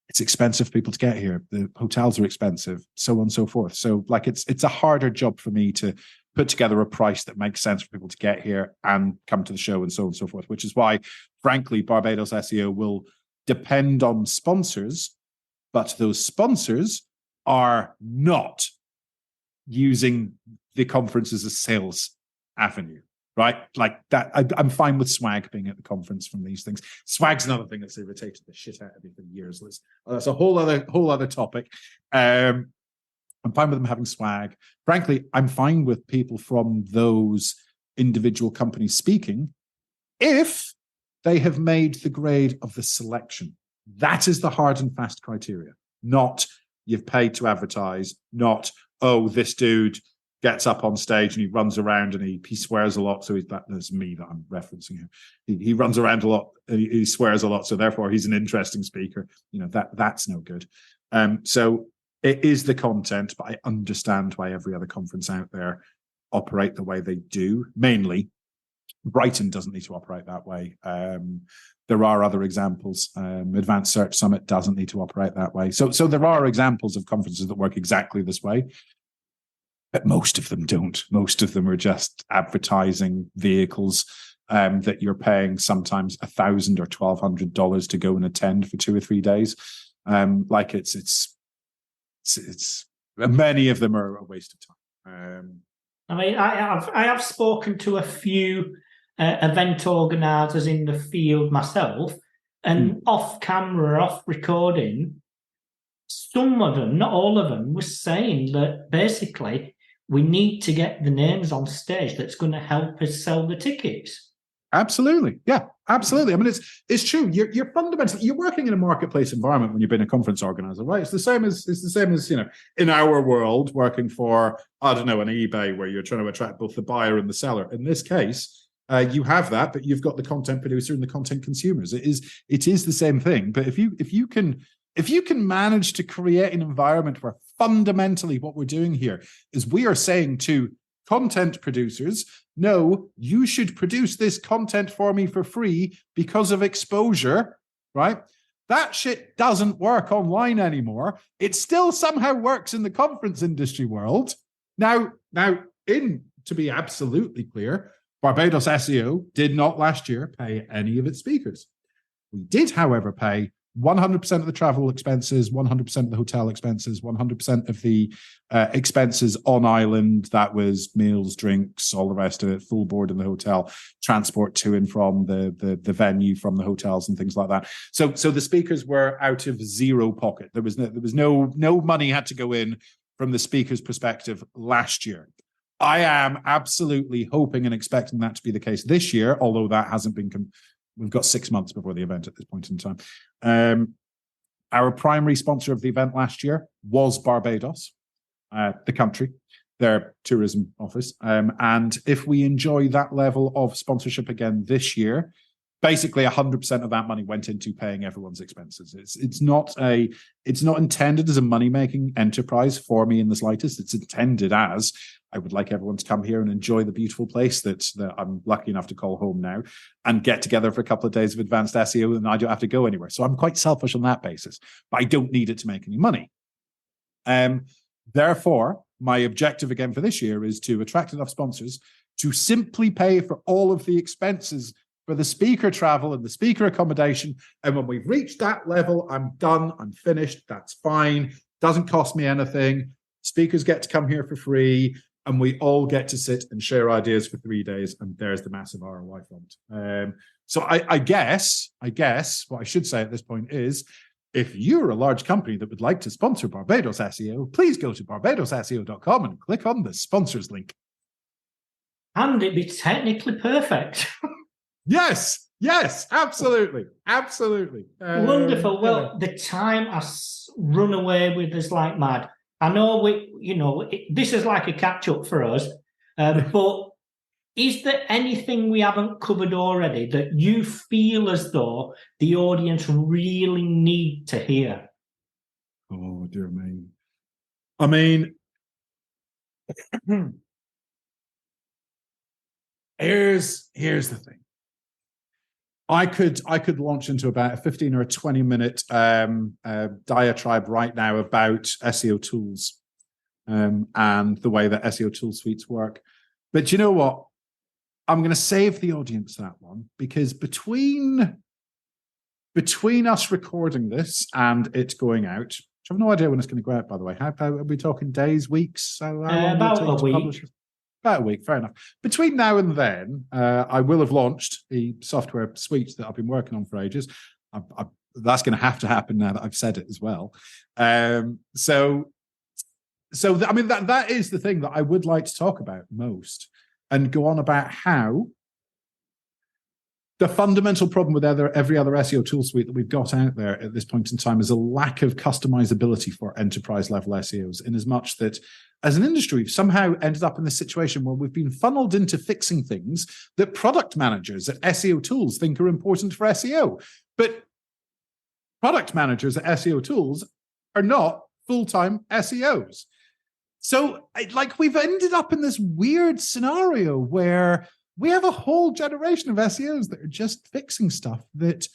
it's expensive for people to get here. The hotels are expensive, so on and so forth. So, it's a harder job for me to put together a price that makes sense for people to get here and come to the show, and so on and so forth. Which is why, frankly, Barbados SEO will depend on sponsors, but those sponsors are not using the conference as a sales avenue, right? Like that. I'm fine with swag being at the conference from these things. Swag's another thing that's irritated the shit out of me for years. That's a whole other topic. I'm fine with them having swag. Frankly, I'm fine with people from those individual companies speaking if they have made the grade of the selection. That is the hard and fast criteria, not you've paid to advertise, not, oh, this dude gets up on stage and he runs around and he swears a lot. So that's me that I'm referencing here. He runs around a lot, he swears a lot, so therefore he's an interesting speaker. That's no good. So it is the content, but I understand why every other conference out there operate the way they do. Mainly, Brighton doesn't need to operate that way. There are other examples. Advanced Search Summit doesn't need to operate that way. So there are examples of conferences that work exactly this way, but most of them don't. Most of them are just advertising vehicles that you're paying sometimes $1,000 or $1,200 to go and attend for 2 or 3 days. Like it's many of them are a waste of time. I mean, I have spoken to a few event organisers in the field myself, and off camera, off recording, some of them, not all of them, were saying that basically we need to get the names on stage that's going to help us sell the tickets. Absolutely. Yeah, absolutely. I mean, it's true. You're fundamentally, you're working in a marketplace environment when you've been a conference organizer, right? It's the same as in our world, working for, I don't know, an eBay where you're trying to attract both the buyer and the seller. In this case, you have that, but you've got the content producer and the content consumers. It is the same thing. But if you can manage to create an environment where fundamentally what we're doing here is we are saying to content producers, no, you should produce this content for me for free because of exposure, right? That shit doesn't work online anymore. It still somehow works in the conference industry world. Now, to be absolutely clear, Barbados SEO did not last year pay any of its speakers. We did, however, pay 100% of the travel expenses, 100% of the hotel expenses, 100% of the expenses on island. That was meals, drinks, all the rest of it, full board in the hotel, transport to and from the venue, from the hotels and things like that. So the speakers were out of zero pocket. There was no money had to go in from the speaker's perspective last year. I am absolutely hoping and expecting that to be the case this year, although that hasn't been. We've got 6 months before the event at this point in time. Our primary sponsor of the event last year was Barbados, the country, their tourism office. And if we enjoy that level of sponsorship again this year, basically 100% of that money went into paying everyone's expenses. It's not intended as a money-making enterprise for me in the slightest. It's intended as, I would like everyone to come here and enjoy the beautiful place that I'm lucky enough to call home now and get together for a couple of days of advanced SEO, and I don't have to go anywhere. So I'm quite selfish on that basis, but I don't need it to make any money. Therefore, my objective again for this year is to attract enough sponsors to simply pay for all of the expenses for the speaker travel and the speaker accommodation. And when we've reached that level, I'm done, I'm finished, that's fine. Doesn't cost me anything. Speakers get to come here for free. And we all get to sit and share ideas for 3 days, and there's the massive ROI from it. So I guess what I should say at this point is, if you're a large company that would like to sponsor Barbados SEO, please go to BarbadosSEO.com and click on the sponsors link. And it'd be technically perfect. Yes, absolutely. Wonderful. Well, the time has run away with us like mad. I know this is like a catch-up for us, but is there anything we haven't covered already that you feel as though the audience really need to hear? Oh, dear me. I mean, here's the thing. I could launch into about a 15 or a 20-minute diatribe right now about SEO tools and the way that SEO tool suites work. But you know what? I'm going to save the audience that one, because between us recording this and it going out, I have no idea when it's going to go out, by the way. How are we talking days, weeks? About a week. About a week, fair enough. Between now and then, I will have launched the software suite that I've been working on for ages. That's going to have to happen now that I've said it as well. So I mean, that is the thing that I would like to talk about most, and go on about how the fundamental problem with every other SEO tool suite that we've got out there at this point in time is a lack of customizability for enterprise level SEOs, in as much that as an industry, we've somehow ended up in this situation where we've been funneled into fixing things that product managers at SEO tools think are important for SEO. But product managers at SEO tools are not full-time SEOs. So we've ended up in this weird scenario where we have a whole generation of SEOs that are just fixing stuff that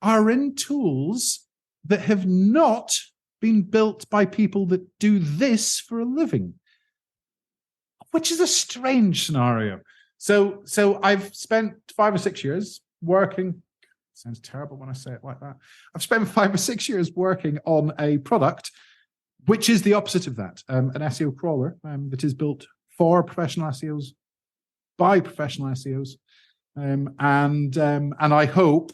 are in tools that have not been built by people that do this for a living, which is a strange scenario. So I've spent 5 or 6 years working. Sounds terrible when I say it like that. I've spent 5 or 6 years working on a product which is the opposite of that, an SEO crawler that is built for professional SEOs by professional SEOs, and I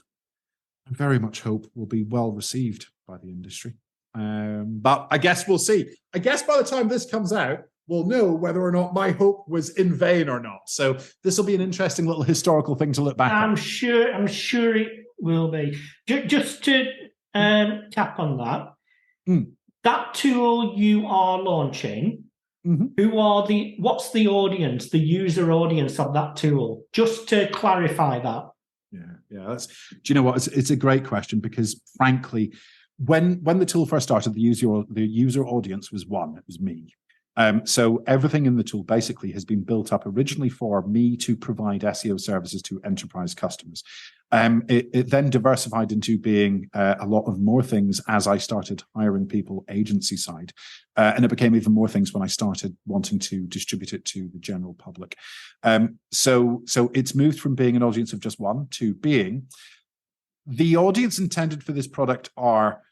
very much hope, will be well received by the industry. But I guess we'll see. I guess by the time this comes out, we'll know whether or not my hope was in vain or not. So this will be an interesting little historical thing to look back I'm on. sure it will be. Just to tap on that, that tool you are launching, what's the audience, the user audience of that tool? Just to clarify that. Yeah. Do you know what? It's a great question, because frankly, when the tool first started, the user audience was one. It was me. So everything in the tool basically has been built up originally for me to provide SEO services to enterprise customers. It then diversified into being a lot of more things as I started hiring people agency side. And it became even more things when I started wanting to distribute it to the general public. So it's moved from being an audience of just one to being the audience intended for this product are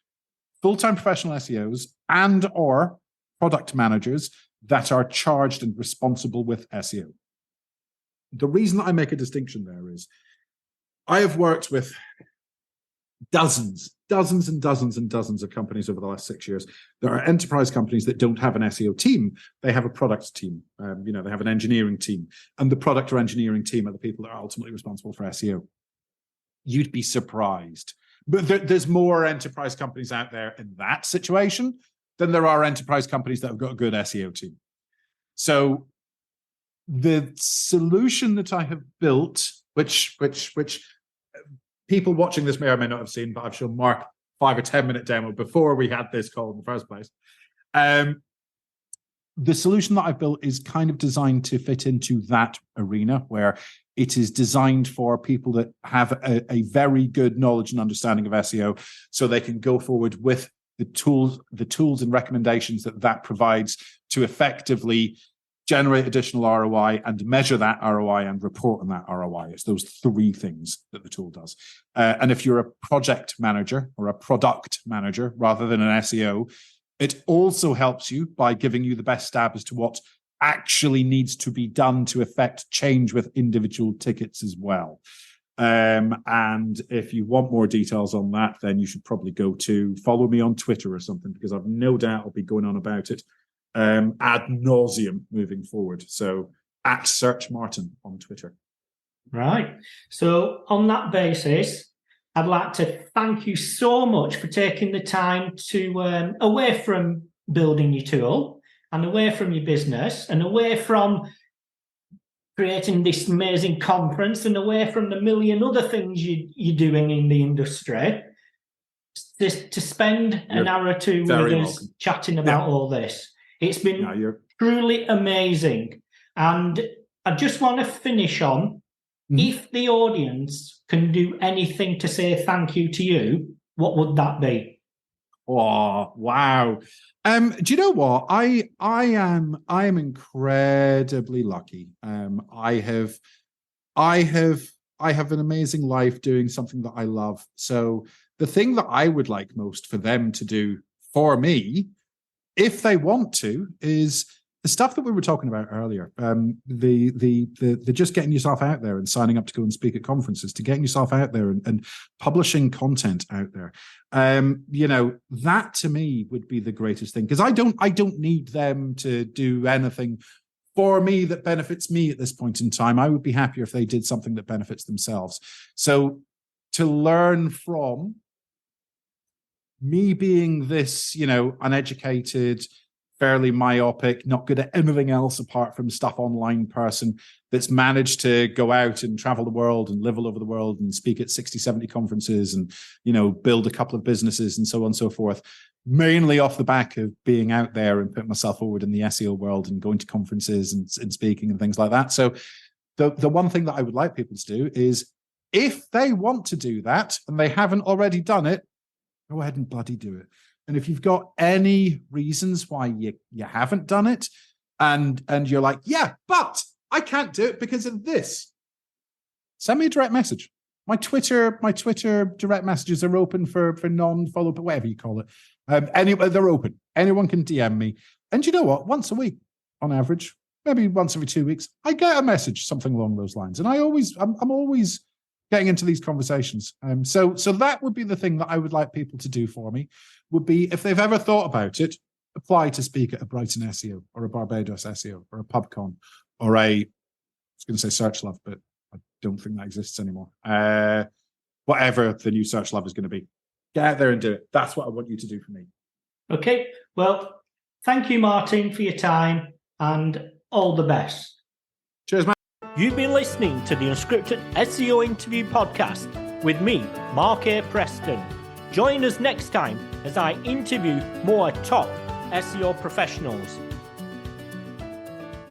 full-time professional SEOs and or product managers that are charged and responsible with SEO. The reason that I make a distinction there is I have worked with dozens and dozens of companies over the last 6 years. There are enterprise companies that don't have an SEO team. They have a product team. They have an engineering team. And the product or engineering team are the people that are ultimately responsible for SEO. You'd be surprised. But there's more enterprise companies out there in that situation than there are enterprise companies that have got a good SEO team. So the solution that I have built, which people watching this may or may not have seen, but I've shown Mark 5 or 10 minute demo before we had this call in the first place. The solution that I've built is kind of designed to fit into that arena, where it is designed for people that have a very good knowledge and understanding of SEO, so they can go forward with the tools and recommendations that provides to effectively generate additional ROI and measure that ROI and report on that ROI. It's those 3 things that the tool does. And if you're a project manager or a product manager rather than an SEO, it also helps you by giving you the best stab as to what actually needs to be done to affect change with individual tickets as well. And if you want more details on that, then you should probably follow me on Twitter or something, because I've no doubt I'll be going on about it ad nauseum moving forward. So at Search Martin on Twitter. Right. So on that basis, I'd like to thank you so much for taking the time to away from building your tool and away from your business and away from creating this amazing conference and away from the million other things you're doing in the industry, to spend an hour or two with us chatting about all this. It's been truly amazing. And I just want to finish on, if the audience can do anything to say thank you to you, what would that be? Oh, wow. Do you know what? I am incredibly lucky. I have an amazing life doing something that I love. So the thing that I would like most for them to do for me, if they want to, is the stuff that we were talking about earlier. The just getting yourself out there and signing up to go and speak at conferences, to getting yourself out there and publishing content out there. That to me would be the greatest thing, because I don't need them to do anything for me that benefits me at this point in time. I would be happier if they did something that benefits themselves. So to learn from me being this, uneducated, fairly myopic, not good at anything else apart from stuff online person that's managed to go out and travel the world and live all over the world and speak at 60, 70 conferences and, build a couple of businesses and so on and so forth, mainly off the back of being out there and putting myself forward in the SEO world and going to conferences and speaking and things like that. So The one thing that I would like people to do is, if they want to do that and they haven't already done it, go ahead and bloody do it. And if you've got any reasons why you haven't done it, and you're like, yeah, but I can't do it because of this, send me a direct message. My Twitter direct messages are open for non-follow, but whatever you call it. They're open. Anyone can DM me. And you know what? Once a week, on average, maybe once every 2 weeks, I get a message, something along those lines. And I'm always getting into these conversations. So that would be the thing that I would like people to do for me, would be, if they've ever thought about it, apply to speak at a Brighton SEO or a Barbados SEO or a PubCon or I was going to say SearchLove, but I don't think that exists anymore. Whatever the new SearchLove is going to be. Get out there and do it. That's what I want you to do for me. Okay. Well, thank you, Martin, for your time, and all the best. Cheers, man. You've been listening to the Unscripted SEO Interview Podcast with me, Mark A Preston. Join us next time as I interview more top SEO professionals.